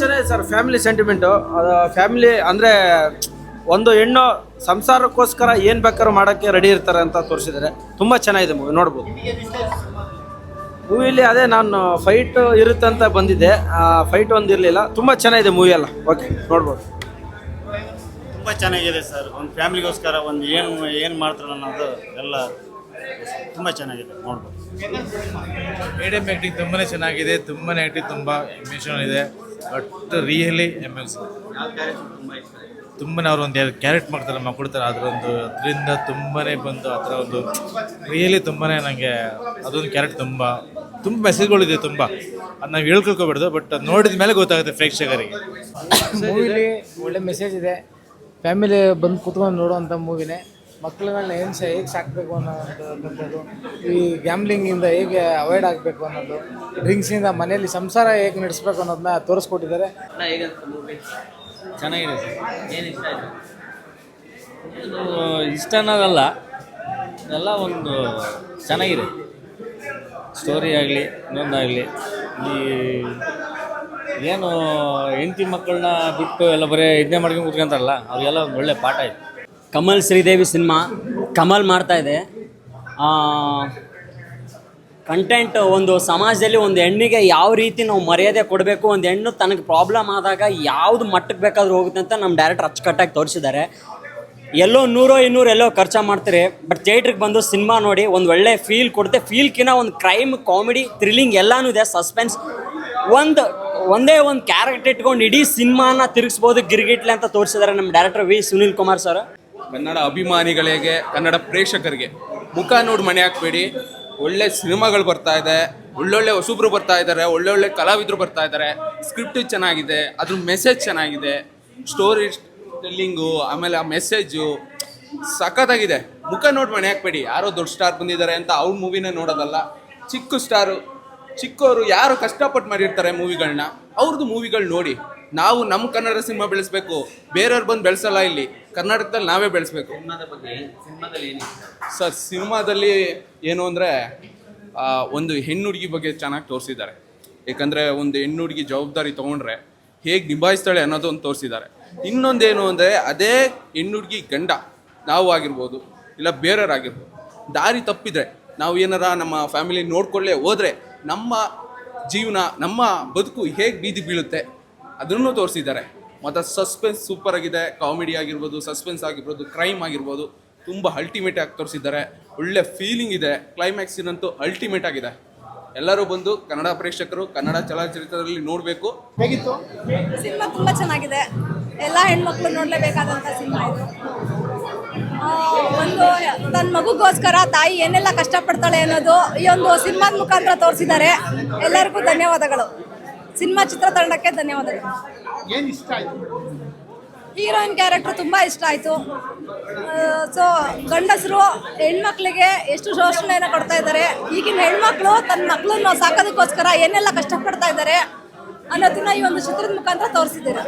ಚೆನ್ನಾಗಿದೆ sir. Family sentiment, family ಅಂದರೆ ಒಂದು ಹೆಣ್ಣು ಸಂಸಾರಕ್ಕೋಸ್ಕರ ಏನು ಬೇಕಾದ್ರೂ ಮಾಡೋಕ್ಕೆ ರೆಡಿ ಇರ್ತಾರೆ ಅಂತ ತೋರಿಸಿದ್ದಾರೆ. ತುಂಬ ಚೆನ್ನಾಗಿದೆ ಮೂವಿ, ನೋಡ್ಬೋದು. ಮೂವಿಲಿ ಅದೇ ನಾನು ಫೈಟ್ ಇರುತ್ತೆ ಅಂತ ಬಂದಿದ್ದೆ, ಫೈಟ್ ಒಂದು ಇರಲಿಲ್ಲ. ತುಂಬ ಚೆನ್ನಾಗಿದೆ ಮೂವಿ ಎಲ್ಲ. ಓಕೆ, ನೋಡ್ಬೋದು. ತುಂಬ ಚೆನ್ನಾಗಿದೆ ಸರ್. ಒಂದು ಫ್ಯಾಮಿಲಿಗೋಸ್ಕರ ಒಂದು ಏನು ಮಾಡ್ತಾರೆ ಅನ್ನೋದು ಎಲ್ಲ ತುಂಬ ಚೆನ್ನಾಗಿದೆ, ನೋಡ್ಬೋದು. ಮೀಡಿಯಂ ಆ್ಯಕ್ಟಿಂಗ್ ತುಂಬಾ ಚೆನ್ನಾಗಿದೆ, ತುಂಬಾ ಆ್ಯಕ್ಟಿಂಗ್ ತುಂಬ ಎಮೋಷನಲ್ ಇದೆ. ಬಟ್ ರಿಯಲಿ ತುಂಬಾ ಅವ್ರು ಒಂದು ಕ್ಯಾರೆಕ್ಟ್ ಮಾಡ್ತಾರೆ ಮಕ್ಕಳು ಥರ, ಅದರಿಂದ ತುಂಬಾ ಬಂದು ಆ ಥರ ಒಂದು ರಿಯಲಿ ತುಂಬಾ ನನಗೆ ಅದೊಂದು ಕ್ಯಾರೆಕ್ಟ್ ತುಂಬ ಮೆಸೇಜ್ಗಳಿದೆ. ತುಂಬ ಅದು ನಾವು ಹೇಳ್ಕೊಳ್ಕೊಬಾರ್ದು, ಬಟ್ ನೋಡಿದ ಮೇಲೆ ಗೊತ್ತಾಗುತ್ತೆ ಪ್ರೇಕ್ಷಕರಿಗೆ. ಮೂವಿಲಿ ಒಳ್ಳೆ ಮೆಸೇಜ್ ಇದೆ. ಫ್ಯಾಮಿಲಿ ಬಂದು ಕೂತ್ಕೊಂಡು ನೋಡುವಂಥ ಮೂವಿನೇ. ಮಕ್ಕಳನ್ನ ಹೇಗೆ ಸಾಕಬೇಕು ಅನ್ನೋವಂಥದ್ದು, ಈ ಗ್ಯಾಮ್ಲಿಂಗಿಂದ ಹೇಗೆ ಅವಾಯ್ಡ್ ಆಗಬೇಕು ಅನ್ನೋದು, ಡ್ರಿಂಕ್ಸಿಂದ ಮನೆಯಲ್ಲಿ ಸಂಸಾರ ಹೇಗೆ ನಡೆಸ್ಬೇಕು ಅನ್ನೋದನ್ನ ತೋರಿಸ್ಕೊಟ್ಟಿದ್ದಾರೆ. ಚೆನ್ನಾಗಿದೆ ಸರ್. ಏನು ಇಷ್ಟ ಆಯಿತು? ಇದು ಇಷ್ಟ ಅನ್ನೋದಲ್ಲ, ಎಲ್ಲ ಒಂದು ಚೆನ್ನಾಗಿದೆ. ಸ್ಟೋರಿ ಆಗಲಿ ಇನ್ನೊಂದಾಗಲಿ, ಈ ಏನು ಹೆಂಡತಿ ಮಕ್ಕಳನ್ನ ಬಿಟ್ಟು ಎಲ್ಲ ಬರೀ ಇದನ್ನೇ ಮಾಡ್ಕೊಂಡು ಕೂತ್ಕೊಂತಾರಲ್ಲ, ಅವ್ರಿಗೆಲ್ಲ ಒಂದು ಒಳ್ಳೆ ಪಾಠ ಇದೆ. ಕಮಲ್ ಶ್ರೀದೇವಿ ಸಿನಿಮಾ ಕಮಲ್ ಮಾಡ್ತಾ ಇದೆ. ಕಂಟೆಂಟ್ ಒಂದು ಸಮಾಜದಲ್ಲಿ ಒಂದು ಹೆಣ್ಣಿಗೆ ಯಾವ ರೀತಿ ನಾವು ಮರ್ಯಾದೆ ಕೊಡಬೇಕು, ಒಂದು ಹೆಣ್ಣು ತನಗೆ ಪ್ರಾಬ್ಲಮ್ ಆದಾಗ ಯಾವುದು ಮಟ್ಟಕ್ಕೆ ಬೇಕಾದರೂ ಹೋಗುತ್ತೆ ಅಂತ ನಮ್ಮ ಡೈರೆಕ್ಟರ್ ಅಚ್ಚುಕಟ್ಟಾಗಿ ತೋರಿಸಿದ್ದಾರೆ. ಎಲ್ಲೋ 100-200 ಎಲ್ಲೋ ಖರ್ಚು ಮಾಡ್ತಾರೆ, ಬಟ್ ಥಿಯೇಟ್ರಿಗೆ ಬಂದು ಸಿನಿಮಾ ನೋಡಿ ಒಂದು ಒಳ್ಳೆ ಫೀಲ್ ಕೊಡುತ್ತೆ. ಫೀಲ್ಕಿನ್ನ ಒಂದು ಕ್ರೈಮ್, ಕಾಮಿಡಿ, ಥ್ರಿಲ್ಲಿಂಗ್ ಎಲ್ಲನೂ ಇದೆ, ಸಸ್ಪೆನ್ಸ್. ಒಂದೇ ಒಂದು ಕ್ಯಾರೆಕ್ಟರ್ ಇಟ್ಕೊಂಡು ಇಡೀ ಸಿನಿಮಾನ ತಿರುಗಿಸ್ಬೋದು ಗಿರ್ಗಿಟ್ಲೆ ಅಂತ ತೋರಿಸಿದ್ದಾರೆ ನಮ್ಮ director V Sunil Kumar sir. Kannada ಅಭಿಮಾನಿಗಳಿಗೆ, ಕನ್ನಡ ಪ್ರೇಕ್ಷಕರಿಗೆ ಮುಖ ನೋಡಿ ಮನೆ ಹಾಕಬೇಡಿ. ಒಳ್ಳೆ ಸಿನಿಮಾಗಳು ಬರ್ತಾ ಇದೆ, ಒಳ್ಳೊಳ್ಳೆ ಹೊಸಬ್ರು ಬರ್ತಾ ಇದ್ದಾರೆ, ಒಳ್ಳೊಳ್ಳೆ ಕಲಾವಿದರು ಬರ್ತಾ ಇದ್ದಾರೆ. ಸ್ಕ್ರಿಪ್ಟ್ ಚೆನ್ನಾಗಿದೆ, ಅದ್ರ ಮೆಸೇಜ್ ಚೆನ್ನಾಗಿದೆ, ಸ್ಟೋರಿ ಟೆಲ್ಲಿಂಗು, ಆಮೇಲೆ ಆ ಮೆಸೇಜು ಸಖತ್ತಾಗಿದೆ. ಮುಖ ನೋಡಿ ಮನೆ ಹಾಕಬೇಡಿ. ಯಾರೋ ದೊಡ್ಡ ಸ್ಟಾರ್ ಬಂದಿದ್ದಾರೆ ಅಂತ ಅವ್ರ ಮೂವಿನೇ ನೋಡೋದಲ್ಲ. ಚಿಕ್ಕ ಸ್ಟಾರು, ಚಿಕ್ಕವರು ಯಾರು ಕಷ್ಟಪಟ್ಟು ಮಾಡಿರ್ತಾರೆ ಮೂವಿಗಳನ್ನ, ಅವ್ರದ್ದು ಮೂವಿಗಳು ನೋಡಿ. ನಾವು ನಮ್ಮ ಕನ್ನಡ ಸಿನಿಮಾ ಬೆಳೆಸಬೇಕು, ಬೇರೆಯವ್ರು ಬಂದು ಬೆಳೆಸಲ್ಲ. ಇಲ್ಲಿ ಕರ್ನಾಟಕದಲ್ಲಿ ನಾವೇ ಬೆಳೆಸಬೇಕು. ಸರ್, ಸಿನಿಮಾದಲ್ಲಿ ಏನು ಅಂದರೆ ಒಂದು ಹೆಣ್ಣು ಹುಡುಗಿ ಬಗ್ಗೆ ಚೆನ್ನಾಗಿ ತೋರಿಸಿದ್ದಾರೆ. ಏಕೆಂದರೆ ಒಂದು ಹೆಣ್ಣು ಹುಡುಗಿ ಜವಾಬ್ದಾರಿ ತೊಗೊಂಡ್ರೆ ಹೇಗೆ ನಿಭಾಯಿಸ್ತಾಳೆ ಅನ್ನೋದೊಂದು ತೋರಿಸಿದ್ದಾರೆ. ಇನ್ನೊಂದೇನು ಅಂದರೆ ಅದೇ ಹೆಣ್ಣು ಹುಡುಗಿ ಗಂಡ ನಾವು ಆಗಿರ್ಬೋದು, ಇಲ್ಲ ಬೇರೆಯವರಾಗಿರ್ಬೋದು, ದಾರಿ ತಪ್ಪಿದರೆ ನಾವು ಏನಾರ ನಮ್ಮ ಫ್ಯಾಮಿಲಿ ನೋಡ್ಕೊಳ್ಳೇ ಹೋದರೆ ನಮ್ಮ ಜೀವನ, ನಮ್ಮ ಬದುಕು ಹೇಗೆ ಬೀದಿ ಬೀಳುತ್ತೆ ಅದನ್ನು ತೋರಿಸಿದ್ದಾರೆ. ಮತ್ತು ಸಸ್ಪೆನ್ಸ್ ಸೂಪರ್ ಆಗಿದೆ. ಕಾಮಿಡಿ ಆಗಿರ್ಬೋದು, ಸಸ್ಪೆನ್ಸ್ ಆಗಿರ್ಬೋದು, ಕ್ರೈಮ್ ಆಗಿರ್ಬೋದು, ತುಂಬ ಅಲ್ಟಿಮೇಟ್ ಆಗಿ ತೋರಿಸಿದ್ದಾರೆ. ಒಳ್ಳೆ ಫೀಲಿಂಗ್ ಇದೆ. ಕ್ಲೈಮ್ಯಾಕ್ಸಿನಂತೂ ಅಲ್ಟಿಮೇಟ್ ಆಗಿದೆ. ಎಲ್ಲರೂ ಬಂದು ಕನ್ನಡ ಪ್ರೇಕ್ಷಕರು ಕನ್ನಡ ಚಲನಚಿತ್ರದಲ್ಲಿ ನೋಡಬೇಕು. ಸಿನಿಮಾ ತುಂಬ ಚೆನ್ನಾಗಿದೆ. ಎಲ್ಲ ಹೆಣ್ಮಕ್ಳು ನೋಡಲೇಬೇಕಾದಂಥ ಸಿನಿಮಾ ಇದು. ಒಂದು ತನ್ನ ಮಗುಗೋಸ್ಕರ ತಾಯಿ ಏನೆಲ್ಲ ಕಷ್ಟಪಡ್ತಾಳೆ ಅನ್ನೋದು ಈ ಒಂದು ಸಿನಿಮಾದ ಮುಖಾಂತರ ತೋರಿಸಿದ್ದಾರೆ. ಎಲ್ಲರಿಗೂ ಧನ್ಯವಾದಗಳು. ಸಿನಿಮಾ ಚಿತ್ರತಂಡಕ್ಕೆ ಧನ್ಯವಾದಗಳು. ಏನು ಇಷ್ಟ ಆಯಿತು? ಹೀರೋಯಿನ್ ಕ್ಯಾರೆಕ್ಟರ್ ತುಂಬ ಇಷ್ಟ ಆಯಿತು. ಸೊ ಗಂಡಸರು ಹೆಣ್ಮಕ್ಳಿಗೆ ಎಷ್ಟು ಶೋಷಣೆಯನ್ನು ಕೊಡ್ತಾ ಇದ್ದಾರೆ, ಈಗಿನ ಹೆಣ್ಮಕ್ಳು ತನ್ನ ಮಕ್ಕಳನ್ನು ಸಾಕೋದಕ್ಕೋಸ್ಕರ ಏನೆಲ್ಲ ಕಷ್ಟಪಡ್ತಾ ಇದ್ದಾರೆ ಅನ್ನೋದನ್ನ ಈ ಒಂದು ಚಿತ್ರದ ಮುಖಾಂತರ ತೋರಿಸಿದ್ದಾರೆ.